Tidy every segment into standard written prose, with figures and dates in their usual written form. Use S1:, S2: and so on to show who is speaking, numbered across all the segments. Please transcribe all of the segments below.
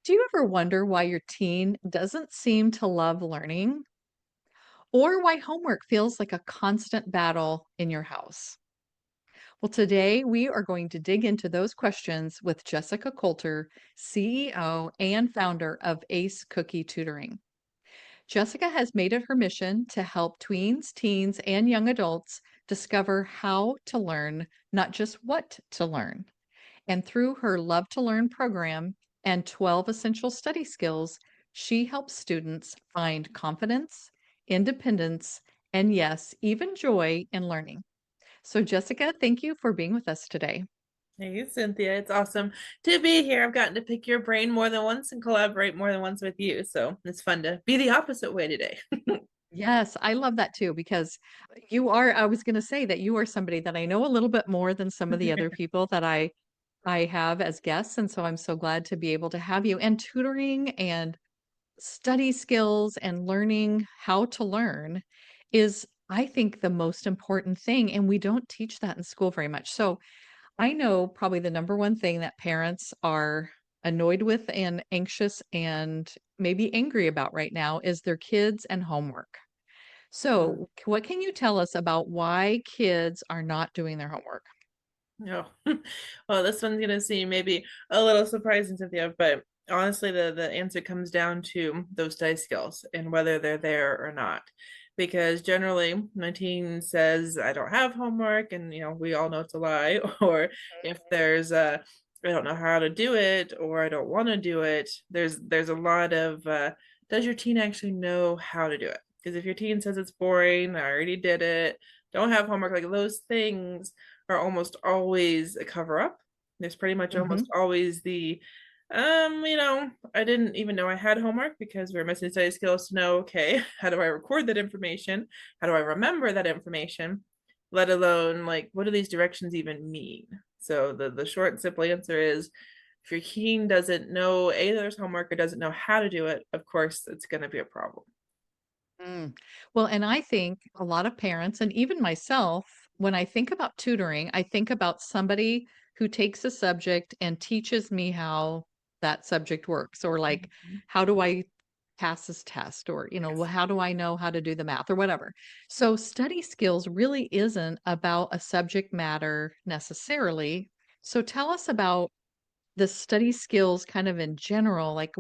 S1: Do you ever wonder why your teen doesn't seem to love learning or why homework feels like a constant battle in your house? Well, today we are going to dig into those questions with Jessyka Coulter, CEO and founder of ACE Cookie Tutoring. Jessica has made it her mission to help tweens, teens, and young adults discover how to learn, not just what to learn. And through her Love to Learn program and 12 essential study skills, she helps students find confidence, independence, and yes, even joy in learning. So, Jessica, thank you for being with us today.
S2: Hey, Cynthia, it's awesome to be here. I've gotten to pick your brain more than once and collaborate more than once with you. So it's fun to be the opposite way today.
S1: Yes, I love that too because I was going to say that you are somebody that I know a little bit more than some of the other people that I have as guests, and so I'm so glad to be able to have you. And tutoring and study skills and learning how to learn is, I think, the most important thing, and we don't teach that in school very much. So, I know probably the number one thing that parents are annoyed with and anxious and maybe angry about right now is their kids and homework.
S2: Mm.
S1: So, what can you tell us about why kids are not doing their homework?
S2: No. Well, this one's gonna seem maybe a little surprising, Cynthia, but honestly, the answer comes down to those dice skills and whether they're there or not. Because generally, my teen says, I don't have homework, and we all know it's a lie. Or if there's I don't know how to do it, or I don't want to do it, there's a lot of does your teen actually know how to do it? Because if your teen says it's boring, I already did it, don't have homework, like those things are almost always a cover up. There's pretty much almost
S1: Mhm.
S2: always the I didn't even know I had homework because we're missing study skills to know, okay, how do I record that information? How do I remember that information? Let alone like what do these directions even mean? So the short and simple answer is if your teen doesn't know A, there's homework or doesn't know how to do it, of course it's gonna be a problem.
S1: Mm. Well, and I think a lot of parents, and even myself, when I think about tutoring, I think about somebody who takes a subject and teaches me how that subject works, or like,
S2: Mhm.
S1: how do I pass this test, or,
S2: Yes.
S1: how do I know how to do the math, or whatever. So, study skills really isn't about a subject matter necessarily. So, tell us about the study skills kind of in general, like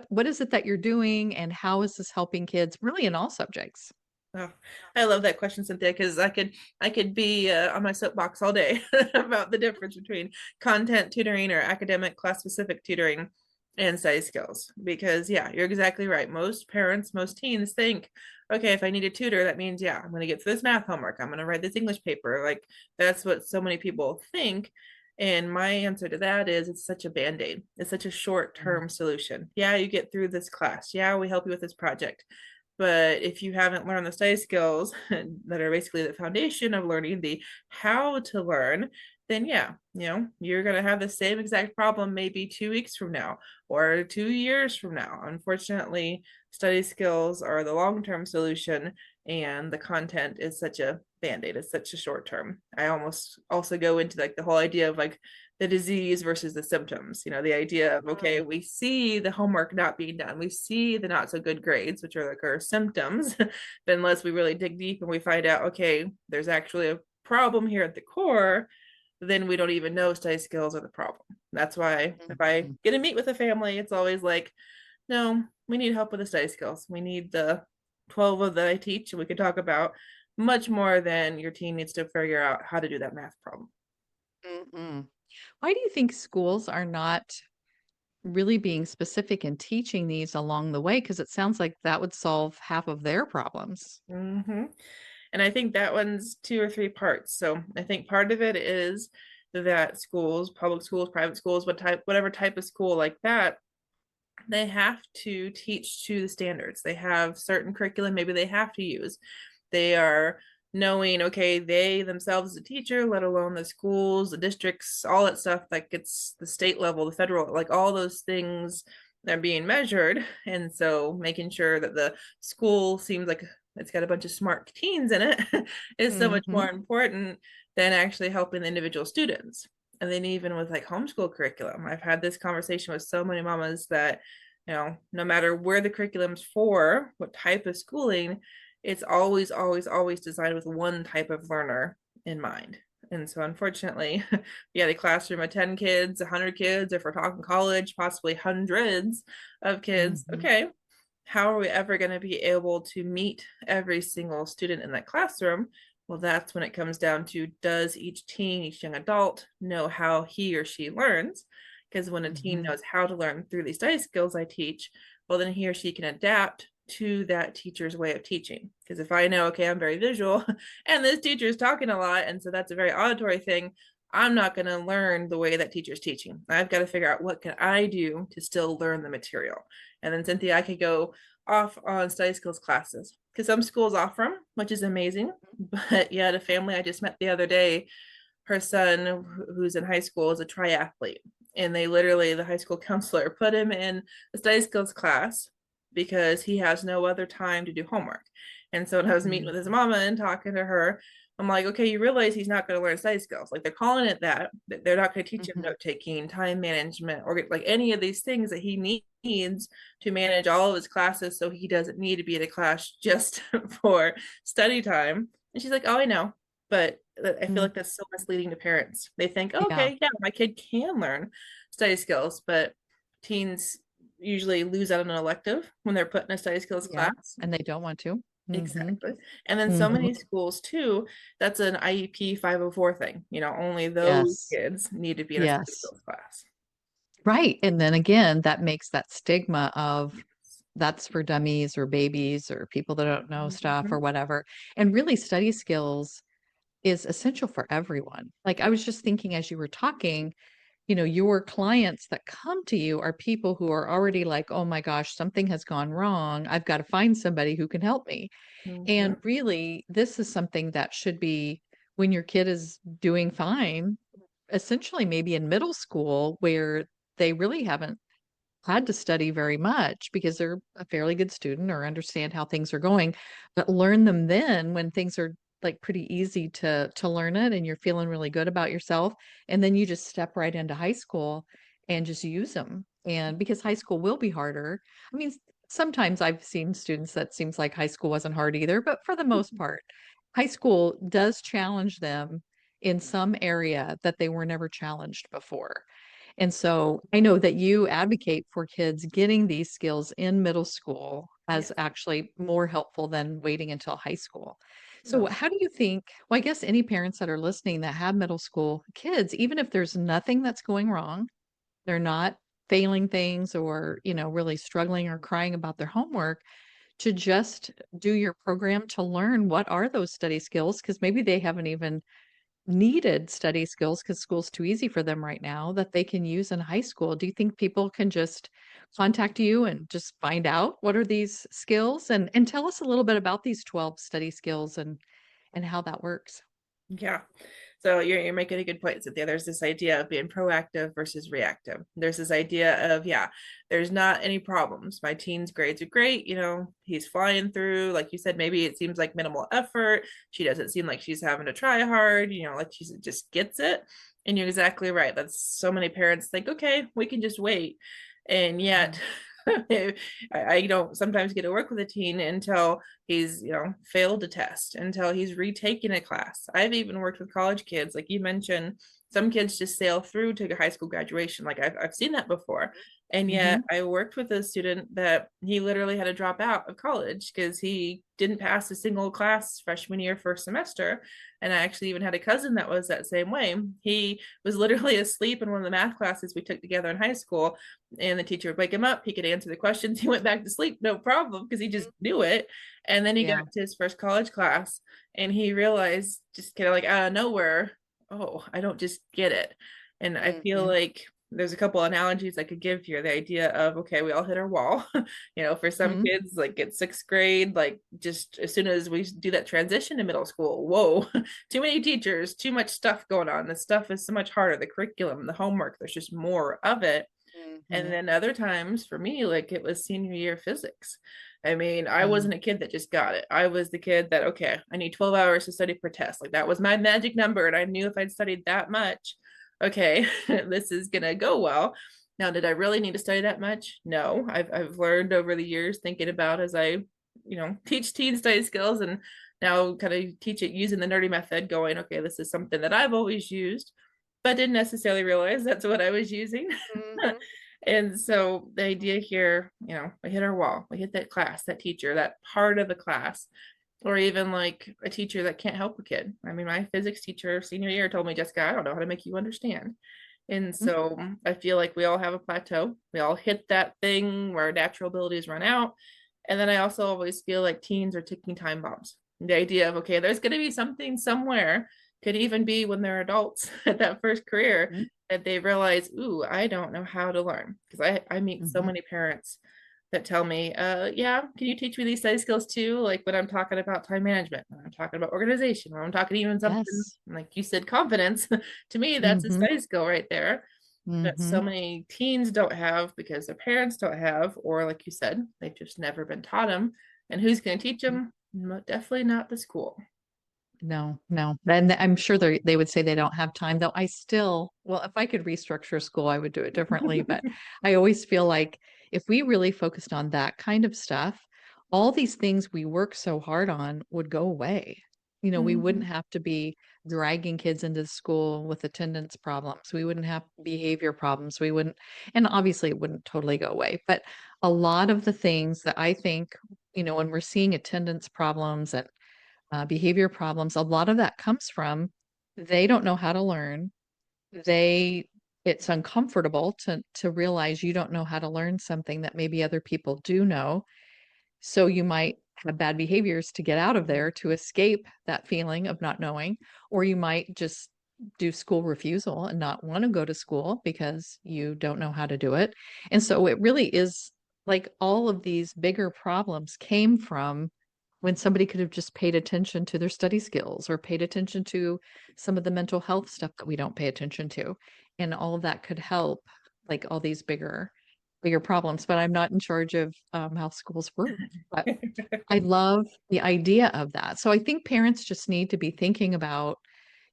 S1: what is it that you're doing and how is this helping kids really in all subjects?
S2: Oh, I love that question, Cynthia, because I could be on my soapbox all day about the difference between content tutoring or academic class specific tutoring and study skills. Because yeah, you're exactly right. Most parents, most teens think, okay, if I need a tutor, that means yeah, I'm going to get through this math homework. I'm going to write this English paper. Like that's what so many people think. And my answer to that is it's such a band-aid. It's such a
S1: Mm.
S2: short-term solution. Yeah, you get through this class. Yeah, we help you with this project, but if you haven't learned the study skills that are basically the foundation of learning the how to learn, then yeah, you're going to have the same exact problem maybe 2 weeks from now or 2 years from now. Unfortunately, study skills are the long term solution, and the content is such a band aid. It's such a short term. I almost also go into like the whole idea of like the disease versus the symptoms. The idea of, okay,
S1: Mm.
S2: we see the homework not being done, we see the not so good grades, which are like our symptoms, but unless we really dig deep and we find out, okay, there's actually a problem here at the core, then we don't even know study skills are the problem. That's why if I
S1: Mhm.
S2: get to meet with a family, it's always like, no, we need help with the study skills. We need the 12 of that I teach, and we can talk about much more than your teen needs to figure out how to do that math problem.
S1: Mhm. Why do you think schools are not really being specific in teaching these along the way? Because it sounds like that would solve half of their problems.
S2: Hmm. And I think that one's two or three parts. So I think part of it is that schools, public schools, private schools, whatever type of school like that, they have to teach to the standards. They have certain curriculum maybe they have to use. They are knowing, okay, they themselves as a teacher, let alone the schools, the districts, all that stuff, like it's the state level, the federal, like all those things are being measured. And so making sure that the school seems like it's got a bunch of smart teens in it is so much more
S1: Mhm.
S2: important than actually helping the individual students. And then even with like homeschool curriculum, I've had this conversation with so many mamas that, no matter where the curriculum's for, what type of schooling, it's always, always, always designed with one type of learner in mind. And so unfortunately, you had a classroom of 10 kids, 100 kids, if we're talking college, possibly hundreds of kids.
S1: Mhm.
S2: Okay, how are we ever going to be able to meet every single student in that classroom? Well, that's when it comes down to, does each teen, each young adult know how he or she learns? Because when a teen
S1: Mhm.
S2: knows how to learn through these study skills I teach, well, then he or she can adapt to that teacher's way of teaching. Because if I know, okay, I'm very visual and this teacher is talking a lot, and so that's a very auditory thing, I'm not going to learn the way that teacher's teaching. I've got to figure out what can I do to still learn the material. And then Cynthia, I could go off on study skills classes because some schools offer them, which is amazing. But yeah, the family I just met the other day, her son, who's in high school, is a triathlete. And they literally, the high school counselor, put him in a study skills class because he has no other time to do homework. And so when I was meeting with his
S1: Mhm.
S2: mama and talking to her, I'm like, okay, you realize he's not going to learn study skills. Like they're calling it that. They're not going to teach him
S1: Mhm.
S2: note taking, time management, or like any of these things that he needs to manage all of his classes. So he doesn't need to be in a class just for study time. And she's like, oh, I know. But I feel
S1: Mhm.
S2: like that's so misleading to parents. They think, oh,
S1: Yeah.
S2: okay, yeah, my kid can learn study skills, but teens usually lose out on an elective when they're put in a study skills
S1: Yeah,
S2: class.
S1: and they don't want to. Mhm.
S2: Exactly. And then so
S1: Mhm.
S2: many schools too, that's an IEP 504 thing. Only those
S1: Yes.
S2: kids need to be in a study
S1: Yes.
S2: skills class.
S1: Right, and then again, that makes that stigma of
S2: Yes.
S1: that's for dummies or babies or people that don't know stuff or
S2: Mhm.
S1: whatever, and really study skills is essential for everyone. Like, I was just thinking as you were talking, your clients that come to you are people who are already like, "Oh my gosh, something has gone wrong. I've got to find somebody who can help me." And
S2: Mhm.
S1: really, this is something that should be when your kid is doing fine, essentially maybe in middle school where they really haven't had to study very much because they're a fairly good student or understand how things are going, but learn them then when things are like pretty easy to learn it and you're feeling really good about yourself. And then you just step right into high school and just use them. And because high school will be harder. I mean, sometimes I've seen students that seems like high school wasn't hard either, but for the most part, high school does challenge them in some area that they were never challenged before. And so I know that you advocate for kids getting these skills in middle school as
S2: Yes.
S1: actually more helpful than waiting until high school. So
S2: No.
S1: how do you think, well, I guess any parents that are listening that have middle school kids, even if there's nothing that's going wrong, they're not failing things or, really struggling or crying about their homework, to just do your program to learn what are those study skills because maybe they haven't even needed study skills because school's too easy for them right now that they can use in high school. Do you think people can just contact you and just find out what are these skills? And tell us a little bit about these 12 study skills and how that works.
S2: Yeah. So you're making a good point, Cynthia. There's this idea of being proactive versus reactive. There's this idea of, yeah, there's not any problems. My teen's grades are great. He's flying through. Like you said, maybe it seems like minimal effort. She doesn't seem like she's having to try hard, like she just gets it. And you're exactly right. That's so many parents think, okay, we can just wait. And yet,
S1: Mhm.
S2: I don't sometimes get to work with a teen until he's failed a test, until he's retaken a class. I've even worked with college kids, like you mentioned, some kids just sail through to high school graduation. Like I've seen that before. And yet
S1: Mhm.
S2: I worked with a student that he literally had to drop out of college because he didn't pass a single class freshman year first semester. And I actually even had a cousin that was that same way. He was literally asleep in one of the math classes we took together in high school, and the teacher would wake him up. He could answer the questions. He went back to sleep, no problem, because he just knew it. And then he got
S1: Yeah.
S2: to his first college class and he realized, just kind of like out of nowhere, oh, I don't just get it. And I feel
S1: Mhm.
S2: like there's a couple analogies I could give here. The idea of, okay, we all hit our wall. For some
S1: Mhm.
S2: kids, like at sixth grade, like just as soon as we do that transition to middle school, whoa, too many teachers, too much stuff going on. The stuff is so much harder. The curriculum, the homework, there's just more of it. And
S1: Mhm.
S2: then other times for me, like it was senior year physics. I mean, I
S1: Mm.
S2: wasn't a kid that just got it. I was the kid that, okay, I need 12 hours to study per test. Like that was my magic number. And I knew if I'd studied that much, okay, this is gonna go well. Now, did I really need to study that much? No. I've learned over the years thinking about as I, teach teen study skills and now kind of teach it using the nerdy method, going, okay, this is something that I've always used, but didn't necessarily realize that's what I was using.
S1: Mhm.
S2: And so the idea here, we hit our wall, we hit that class, that teacher, that part of the class, or even like a teacher that can't help a kid. I mean, my physics teacher senior year told me, Jessica, I don't know how to make you understand. And
S1: Mhm.
S2: so I feel like we all have a plateau. We all hit that thing where our natural abilities run out. And then I also always feel like teens are ticking time bombs. The idea of, okay, there's going to be something somewhere, could even be when they're adults at that first career,
S1: Mhm.
S2: that they realize, ooh, I don't know how to learn. Because I meet so
S1: Mhm.
S2: many parents that tell me, yeah, can you teach me these study skills too? Like when I'm talking about time management, when I'm talking about organization, when I'm talking even something
S1: Yes.
S2: like you said, confidence. To me, that's a
S1: Mhm.
S2: study skill right there that so
S1: Mhm.
S2: many teens don't have because their parents don't have, or like you said, they've just never been taught them. And who's going to teach them? Definitely not the school.
S1: No, no. And I'm sure they would say they don't have time, though I still, well, if I could restructure school, I would do it differently. But I always feel like if we really focused on that kind of stuff, all these things we work so hard on would go away. We wouldn't
S2: Mhm.
S1: have to be dragging kids into school with attendance problems. We wouldn't have behavior problems. We wouldn't, and obviously it wouldn't totally go away. But a lot of the things that I think, when we're seeing attendance problems and behavior problems, a lot of that comes from they don't know how to learn. They it's uncomfortable to realize you don't know how to learn something that maybe other people do know. So you might have bad behaviors to get out of there to escape that feeling of not knowing, or you might just do school refusal and not want to go to school because you don't know how to do it. And so it really is like all of these bigger problems came from when somebody could have just paid attention to their study skills or paid attention to some of the mental health stuff that we don't pay attention to. And all of that could help like all these bigger problems, but I'm not in charge of how schools work. But I love the idea of that. So I think parents just need to be thinking about,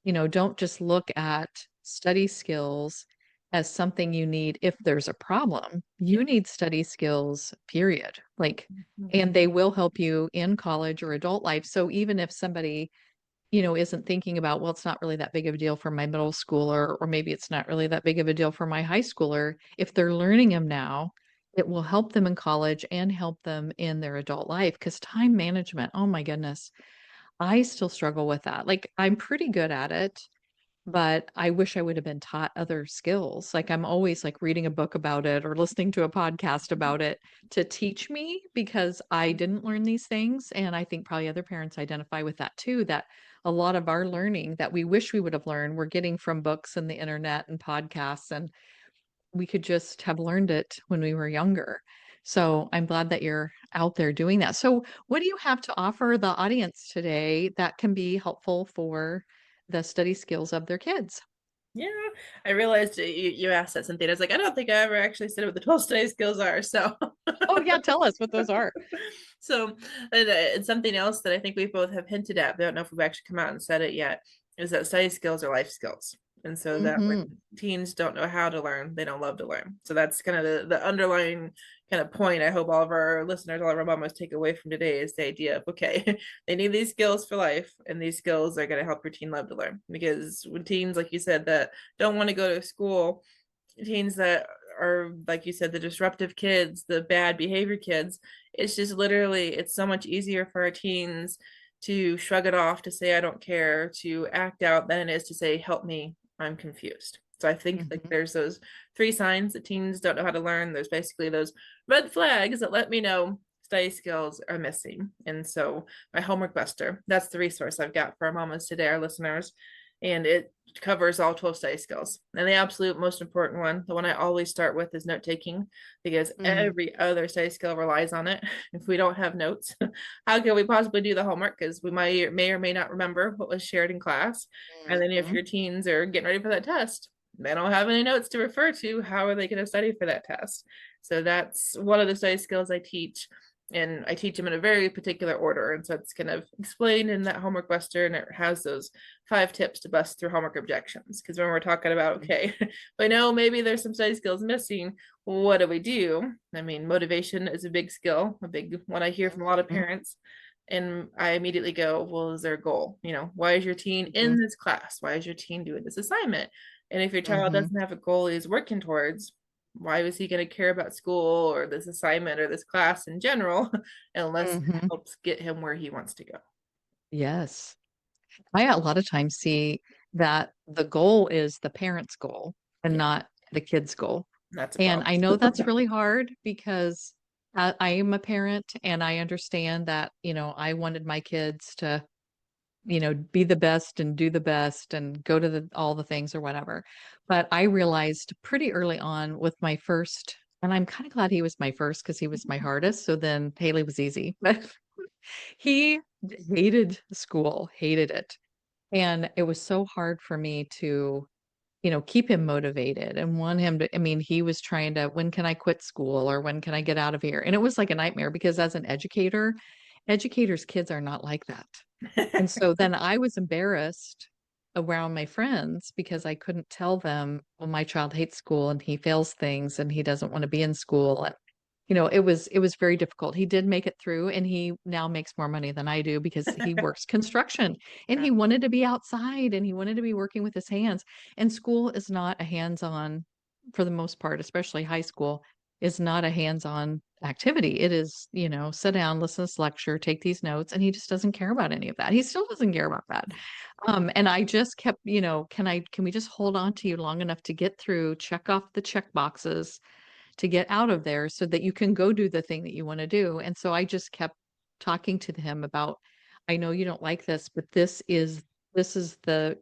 S1: don't just look at study skills as something you need if there's a problem. You need study skills, period. Like, and they will help you in college or adult life. So even if somebody isn't thinking about, well, it's not really that big of a deal for my middle schooler, or maybe it's not really that big of a deal for my high schooler. If they're learning them now, it will help them in college and help them in their adult life. Because time management, oh my goodness, I still struggle with that. Like, I'm pretty good at it, but I wish I would have been taught other skills. Like I'm always like reading a book about it or listening to a podcast about it to teach me because I didn't learn these things. And I think probably other parents identify with that too, that a lot of our learning that we wish we would have learned, we're getting from books and the internet and podcasts, and we could just have learned it when we were younger. So I'm glad that you're out there doing that. So what do you have to offer the audience today that can be helpful for the study skills of their kids?
S2: Yeah, I realized you asked that, Cynthia. I was like, I don't think I ever actually said what the 12 study skills are. So,
S1: Oh yeah, tell us what those are.
S2: so and something else that I think we both have hinted at, but I don't know if we've actually come out and said it yet, is that study skills are life skills. And so that when
S1: Mhm.
S2: teens don't know how to learn, they don't love to learn. So that's kind of the underlying kind of point I hope all of our listeners, all of our mamas take away from today is the idea of, okay, they need these skills for life, and these skills are going to help your teen love to learn. Because when teens, like you said, that don't want to go to school, teens that are, like you said, the disruptive kids, the bad behavior kids, it's just literally, it's so much easier for our teens to shrug it off, to say I don't care, to act out, than it is to say help me, I'm confused. So I think like
S1: Mhm.
S2: there's those three signs that teens don't know how to learn. There's basically those red flags that let me know study skills are missing. And so my homework buster, that's the resource I've got for our mamas today, our listeners. And it covers all 12 study skills. And the absolute most important one, the one I always start with, is note taking, because
S1: Mhm.
S2: every other study skill relies on it. If we don't have notes, how can we possibly do the homework? Because we may or may not remember what was shared in class. And then if
S1: Mhm.
S2: your teens are getting ready for that test, they don't have any notes to refer to, how are they going to study for that test? So that's one of the study skills I teach. and I teach them in a very particular order. And so it's kind of explained in that homework buster, and it has those 5 tips to bust through homework objections. Because when we're talking about, okay, I know maybe there's some study skills missing, what do we do? I mean, motivation is a big skill, a big one I hear from a lot of
S1: Mhm,
S2: parents. And I immediately go, well, is there a goal? Why is your teen in
S1: mhm,
S2: this class? Why is your teen doing this assignment? And if your child
S1: mhm,
S2: doesn't have a goal he's working towards, why was he going to care about school or this assignment or this class in general unless it
S1: mhm.
S2: helps get him where he wants to go?
S1: Yes. I a lot of times see that the goal is the parent's goal and
S2: Yeah,
S1: not the kid's goal.
S2: that's a
S1: And
S2: problem.
S1: I know that's really hard because I am a parent and I understand that, I wanted my kids to, be the best and do the best and go to all the things or whatever. But I realized pretty early on with my first, and I'm kind of glad he was my first because he was my hardest. So then Haley was easy, but he hated school, hated it. And it was so hard for me to, keep him motivated and want him to, I mean, he was trying to, when can I quit school or when can I get out of here? And it was like a nightmare because as an educator, educators' kids are not like that. And so then I was embarrassed around my friends because I couldn't tell them, well, my child hates school and he fails things and he doesn't want to be in school. And it was very difficult. He did make it through and he now makes more money than I do because he works construction and he wanted to be outside and he wanted to be working with his hands. And school is not a hands-on for the most part, especially high school, is not a hands-on activity. It is, sit down, listen to this lecture, take these notes, and he just doesn't care about any of that. He still doesn't care about that. And I just kept, can we just hold on to you long enough to get through, check off the check boxes to get out of there so that you can go do the thing that you want to do. And so I just kept talking to him about, I know you don't like this, but this is the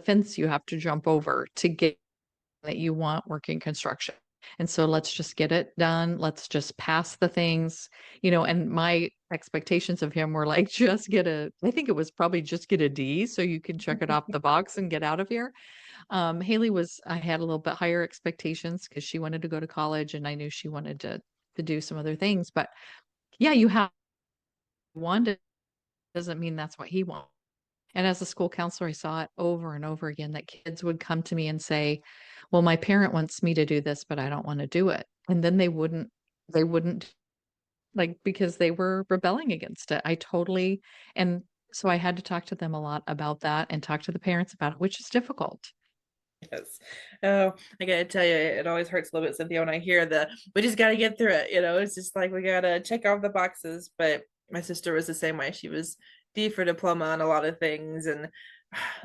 S1: fence you have to jump over to get that you want working construction. And so let's just get it done. Let's just pass the things, and my expectations of him were like, I think it was probably just get a D so you can check it off the box and get out of here. I had a little bit higher expectations because she wanted to go to college and I knew she wanted to do some other things. But yeah, you have one doesn't mean that's what he wants. And as a school counselor, I saw it over and over again that kids would come to me and say, well, my parent wants me to do this, but I don't want to do it. And then they wouldn't like because they were rebelling against it. And so I had to talk to them a lot about that and talk to the parents about it, which is difficult.
S2: Yes. Oh, I gotta tell you, it always hurts a little bit, Cynthia, when I hear we just gotta get through it. It's just like we gotta check off the boxes. But my sister was the same way. She was D for diploma on a lot of things. And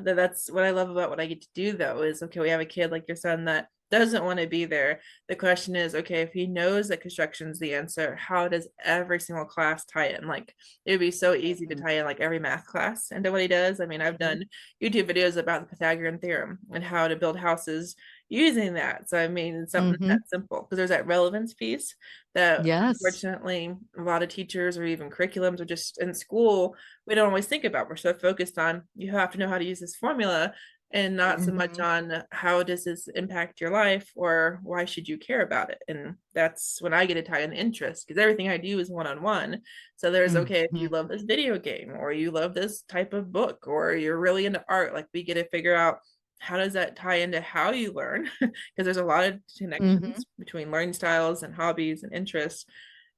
S2: that's what I love about what I get to do, though, is okay, we have a kid like your son that doesn't want to be there. The question is, okay, if he knows that construction's the answer, how does every single class tie in? Like, it would be so easy to
S1: Mhm,
S2: tie in like every math class into what he does. I mean, I've
S1: mhm,
S2: done YouTube videos about the Pythagorean theorem and how to build houses using that. So I mean, it's something
S1: mhm.
S2: that simple because there's that relevance piece that
S1: Yes.
S2: unfortunately a lot of teachers or even curriculums or just in school we don't always think about. We're so focused on you have to know how to use this formula and not so much
S1: Mhm,
S2: on how does this impact your life or why should you care about it. And that's when I get to tie in interest because everything I do is one-on-one. So there's okay, if you
S1: mhm,
S2: love this video game or you love this type of book or you're really into art, like we get to figure out how does that tie into how you learn because there's a lot of
S1: mhm.
S2: connections between learning styles and hobbies and interests.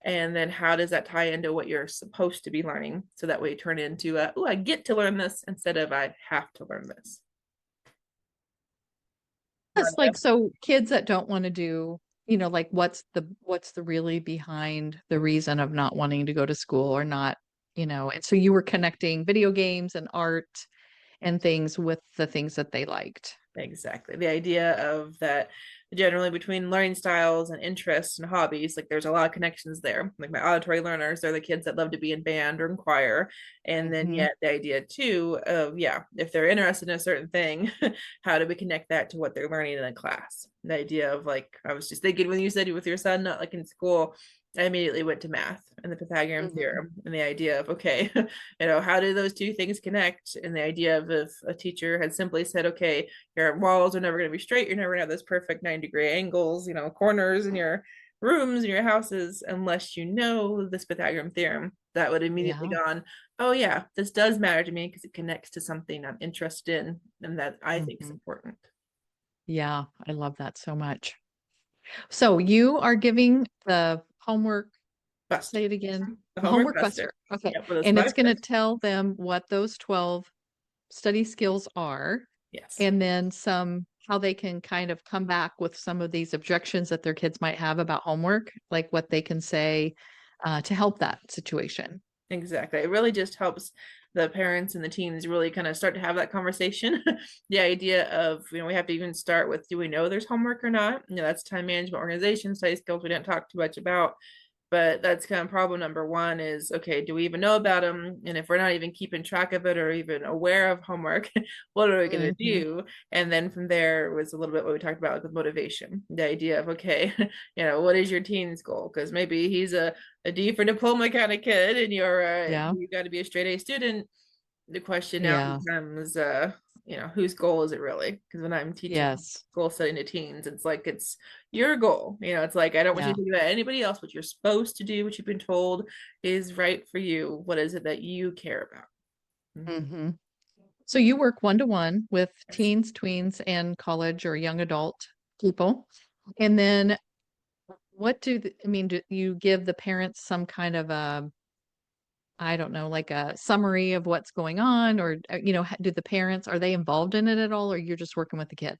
S2: And then how does that tie into what you're supposed to be learning so that way you turn into oh, I get to learn this instead of I have to learn this.
S1: Yes, like, so kids that don't wanna do, like, what's the really behind the reason of not wanting to go to school or not, and so you were connecting video games and art and things with the things that they liked.
S2: Exactly. The idea of that generally between learning styles and interests and hobbies, like there's a lot of connections there. Like my auditory learners, they're the kids that love to be in band or in choir. And then
S1: Mhm,
S2: yet the idea too of, yeah, if they're interested in a certain thing, how do we connect that to what they're learning in a class? The idea of like, I was just thinking when you said with your son, not like in school, I immediately went to math and the Pythagorean
S1: mhm,
S2: theorem and the idea of, okay, how do those two things connect? And the idea of if a teacher had simply said, okay, your walls are never going to be straight. You're never going to have those perfect 9-degree angles, corners, and your rooms in your houses unless you know this Pythagorean theorem that would immediately
S1: Yeah.
S2: go on, oh yeah, this does matter to me because it connects to something I'm interested in and that I think is
S1: Mhm.
S2: important.
S1: Yeah, I love that so much. So you are giving the homework, say
S2: Buster.
S1: it again,
S2: The homework
S1: homework
S2: buster.
S1: buster. Okay.
S2: Yeah, for those
S1: And it's
S2: 5
S1: going to
S2: tests.
S1: tell them what those 12 study skills are,
S2: Yes.
S1: and then some how they can kind of come back with some of these objections that their kids might have about homework, like what they can say to help that situation.
S2: Exactly. It really just helps the parents and the teens really kind of start to have that conversation. The idea of, we have to even start with, do we know there's homework or not? That's time management, organization, study skills we didn't talk too much about. But that's kind of problem number one is, okay, do we even know about them? And if we're not even keeping track of it or even aware of homework, what are we going to
S1: Hmm.
S2: do? And then from there was a little bit what we talked about with motivation, the idea of, okay, what is your teen's goal? Because maybe he's a D for diploma kind of kid and
S1: Yeah.
S2: you got to be a straight A student. The question now
S1: Yeah.
S2: becomes, whose goal is it really? Because when I'm teaching
S1: Yes.
S2: goal setting to teens, it's like it's your goal. It's like I don't want you
S1: Yeah.
S2: to think about anybody else. What you're supposed to do, what you've been told, is right for you. What is it that you care about? Mhm.
S1: Hmm. So you work one to one with
S2: Yes.
S1: teens, tweens, and college or young adult people. And then what I mean, do you give the parents some kind of a, I don't know, like a summary of what's going on, or, do the parents, are they involved in it at all, or you're just working with the kid?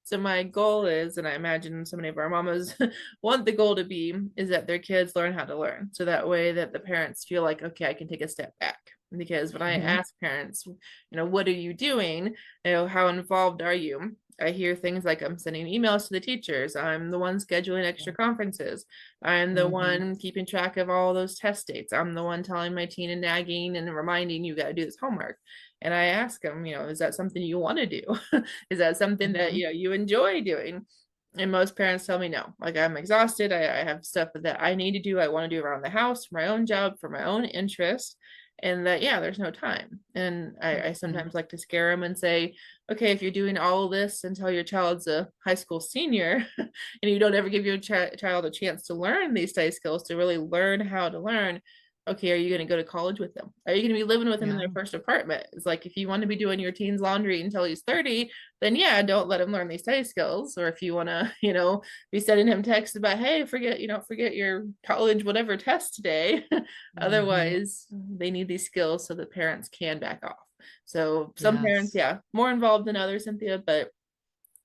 S2: So my goal is, and I imagine so many of our mamas want the goal to be, is that their kids learn how to learn. So that way that the parents feel like, okay, I can take a step back. Because when I
S1: Hmm.
S2: ask parents, what are you doing? How involved are you? I hear things like I'm sending emails to the teachers. I'm the one scheduling extra conferences. I'm the
S1: Hmm.
S2: one keeping track of all those test dates. I'm the one telling my teen and nagging and reminding you got to do this homework. And I ask them, is that something you want to do? Is that something that
S1: Hmm.
S2: you enjoy doing? And most parents tell me no. Like I'm exhausted. I have stuff that I need to do. I want to do around the house for my own job, for my own interest. And that, yeah, there's no time. And I
S1: Hmm.
S2: sometimes like to scare them and say, okay, if you're doing all of this until your child's a high school senior and you don't ever give your child a chance to learn these study skills, to really learn how to learn, okay, are you going to go to college with them? Are you going to be living with them in
S1: Yeah.
S2: their first apartment? It's like, if you want to be doing your teen's laundry until he's 30, then yeah, don't let him learn these study skills. Or if you want to, be sending him texts about, hey, forget your college, whatever test today.
S1: Hmm.
S2: Otherwise, they need these skills so the parents can back off. So some parents,
S1: Yes.
S2: yeah, more involved than others, Cynthia, but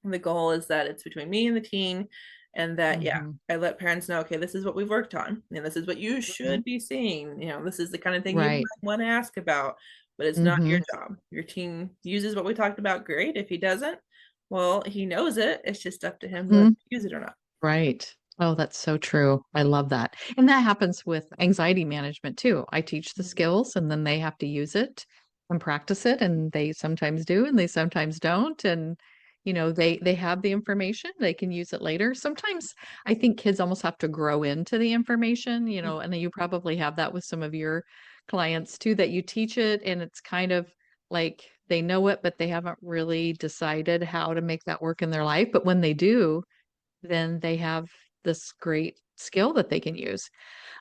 S2: the goal is that it's between me and the teen, and that, yeah,
S1: Hmm.
S2: I let parents know, okay, this is what we've worked on, and this is what you
S1: Hmm.
S2: should be seeing. This is the kind of thing you
S1: Right.
S2: might want to ask about, but it's not your
S1: Hmm.
S2: job. Your teen uses what we talked about, great. If he doesn't, well, he knows it. It's just up to him to
S1: Hmm.
S2: use it or not.
S1: Right. Oh, that's so true. I love that. And that happens with anxiety management too. I teach the
S2: Mhm.
S1: skills and then they have to use it and practice it, and they sometimes do and they sometimes don't, and they have the information, they can use it later. Sometimes I think kids almost have to grow into the information, and then you probably have that with some of your clients too, that you teach it and it's kind of like they know it but they haven't really decided how to make that work in their life. But when they do, then they have this great skill that they can use.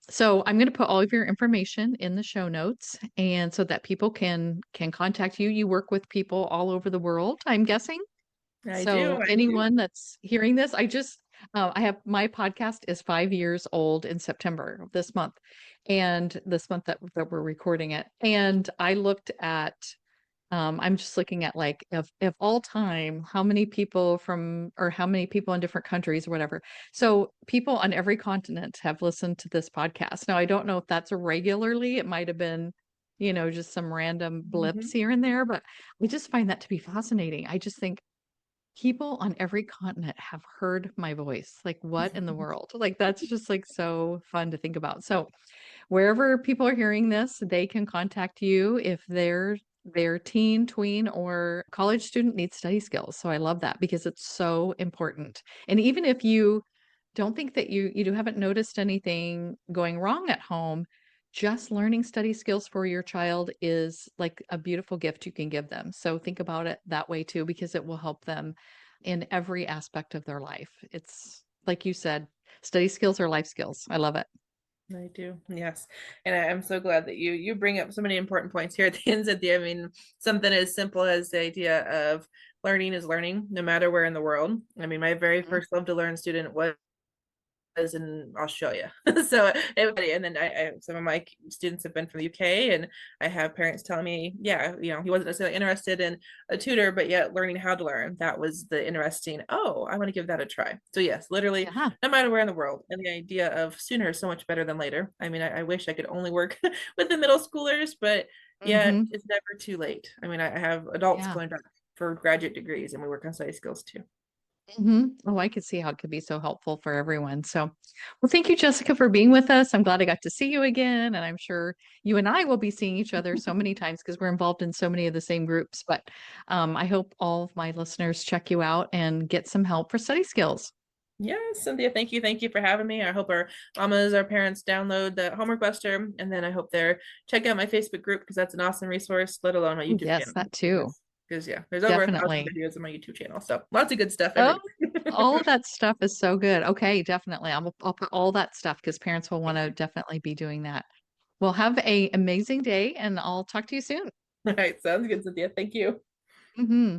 S1: So I'm going to put all of your information in the show notes, and so that people can contact you. You work with people all over the world, I'm guessing.
S2: I do,
S1: So
S2: I do.
S1: anyone that's hearing this, I have my podcast is 5 years old in September of this month, and this month that we're recording it. And I looked at I'm just looking at like if all time, how many people or how many people in different countries or whatever. So people on every continent have listened to this podcast. Now I don't know if that's a regularly. It might have been, just some random blips
S2: Mhm.
S1: here and there, but we just find that to be fascinating. I just think people on every continent have heard my voice. Like what in the world? Like that's just like so fun to think about. So wherever people are hearing this, they can contact you if their teen, tween, or college student needs study skills. So I love that because it's so important. And even if you don't think that you haven't noticed anything going wrong at home, just learning study skills for your child is like a beautiful gift you can give them. So think about it that way too, because it will help them in every aspect of their life. It's like you said, Study skills are life skills. I love it.
S2: I do, yes, and I'm so glad that you bring up so many important points here at the end, Cynthia. I mean, something as simple as the idea of learning is learning, no matter where in the world. I mean, my very
S1: Mhm.
S2: first love to learn student was in Australia. So everybody, and then some of my students have been from the UK, and I have parents telling me, yeah, he wasn't necessarily interested in a tutor, but yet learning how to learn, that was the interesting, oh, I want to give that a try. So yes, literally,
S1: Yeah.
S2: no matter where in the world. And the idea of sooner is so much better than later. I mean, I wish I could only work with the middle schoolers, but yet
S1: Mhm.
S2: it's never too late. I mean, I have adults
S1: Yeah.
S2: going back for graduate degrees, and we work on study skills too.
S1: Oh, I could see how it could be so helpful for everyone. So, well, thank you, Jessica, for being with us. I'm glad I got to see you again. And I'm sure you and I will be seeing each other so many times because we're involved in so many of the same groups. But I hope all of my listeners check you out and get some help for study skills.
S2: Yes, Cynthia, thank you. Thank you for having me. I hope our mamas, our parents download the Homework Buster, and then I hope they're check out my Facebook group because that's an awesome resource, let alone my
S1: Oh,
S2: YouTube
S1: yes,
S2: channel.
S1: that too.
S2: Because yeah, there's over 1,000
S1: Definitely.
S2: videos on my YouTube channel. So lots of good stuff every
S1: Oh, all
S2: week.
S1: of that stuff is so good. Okay, definitely. I'll put all that stuff because parents will want
S2: Thank
S1: to
S2: you.
S1: definitely be doing that. Well, have a amazing day and I'll talk to you soon.
S2: All right, sounds good, Cynthia. Thank you.
S1: Hmm